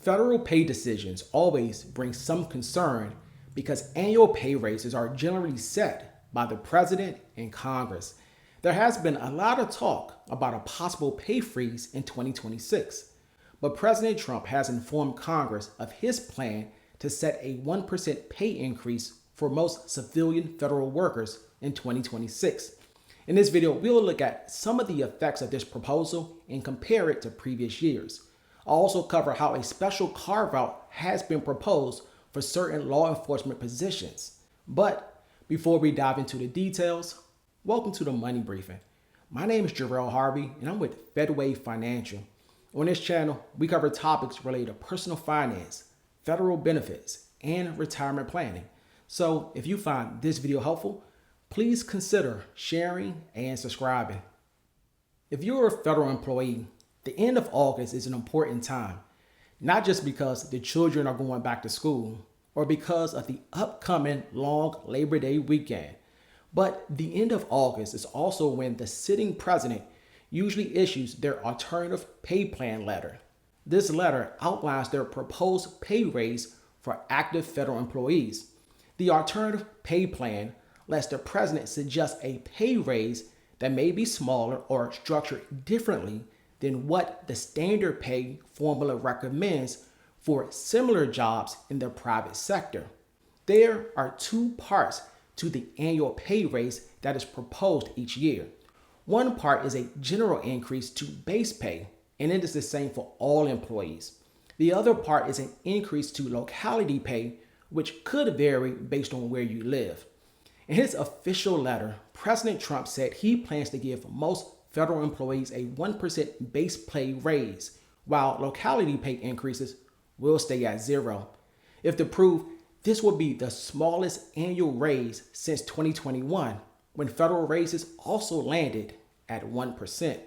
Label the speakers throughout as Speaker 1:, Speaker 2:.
Speaker 1: Federal pay decisions always bring some concern because annual pay raises are generally set by the president and Congress. There has been a lot of talk about a possible pay freeze in 2026, but President Trump has informed Congress of his plan to set a 1% pay increase for most civilian federal workers in 2026. In this video, we'll look at some of the effects of this proposal and compare it to previous years. I'll also cover how a special carve-out has been proposed for certain law enforcement positions. But before we dive into the details, welcome to the Money Briefing. My name is Jarrell Harvey, and I'm with Fedway Financial. On this channel, we cover topics related to personal finance, federal benefits, and retirement planning. So if you find this video helpful, please consider sharing and subscribing. If you're a federal employee, the end of August is an important time, not just because the children are going back to school or because of the upcoming long Labor Day weekend, but the end of August is also when the sitting president usually issues their alternative pay plan letter. This letter outlines their proposed pay raise for active federal employees. The alternative pay plan lets the president suggest a pay raise that may be smaller or structured differently than what the standard pay formula recommends for similar jobs in the private sector. There are two parts to the annual pay raise that is proposed each year. One part is a general increase to base pay, and it is the same for all employees. The other part is an increase to locality pay, which could vary based on where you live. In his official letter, President Trump said he plans to give most federal employees a 1% base pay raise, while locality pay increases will stay at 0. If approved, this will be the smallest annual raise since 2021, when federal raises also landed at 1%.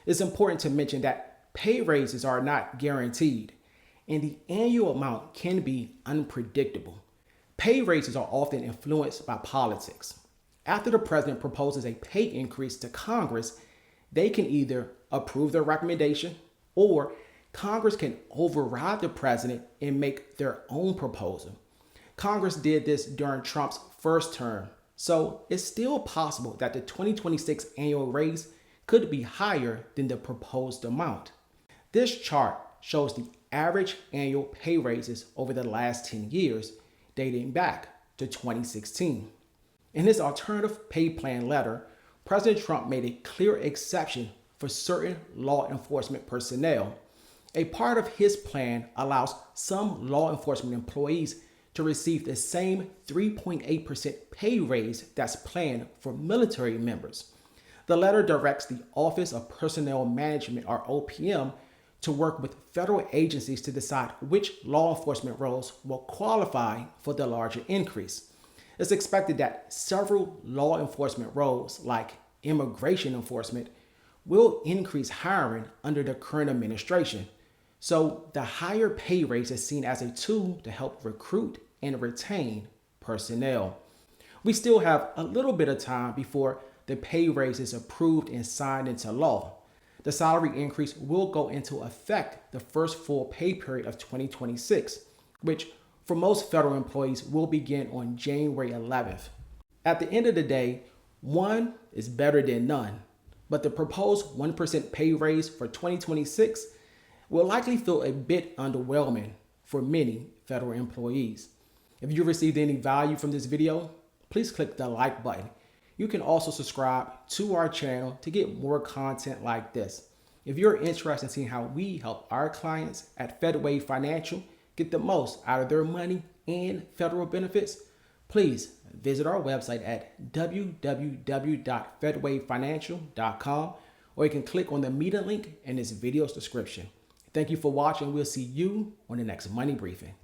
Speaker 1: It's important to mention that pay raises are not guaranteed, and the annual amount can be unpredictable. Pay raises are often influenced by politics. After the president proposes a pay increase to Congress, they can either approve their recommendation or Congress can override the president and make their own proposal. Congress did this during Trump's first term, so it's still possible that the 2026 annual raise could be higher than the proposed amount. This chart shows the average annual pay raises over the last 10 years, dating back to 2016. In his alternative pay plan letter, President Trump made a clear exception for certain law enforcement personnel. A part of his plan allows some law enforcement employees to receive the same 3.8% pay raise that's planned for military members. The letter directs the Office of Personnel Management, or OPM, to work with federal agencies to decide which law enforcement roles will qualify for the larger increase. It's expected that several law enforcement roles, like immigration enforcement, will increase hiring under the current administration. So the higher pay raise is seen as a tool to help recruit and retain personnel. We still have a little bit of time before the pay raise is approved and signed into law. The salary increase will go into effect the first full pay period of 2026, which for most federal employees will begin on January 11th. At the end of the day, one is better than none, but the proposed 1% pay raise for 2026 will likely feel a bit underwhelming for many federal employees. If you received any value from this video, please click the like button. You can also subscribe to our channel to get more content like this. If you're interested in seeing how we help our clients at Fedway Financial get the most out of their money and federal benefits, please visit our website at www.fedwayfinancial.com, or you can click on the media link in this video's description. Thank you for watching. We'll see you on the next Money Briefing.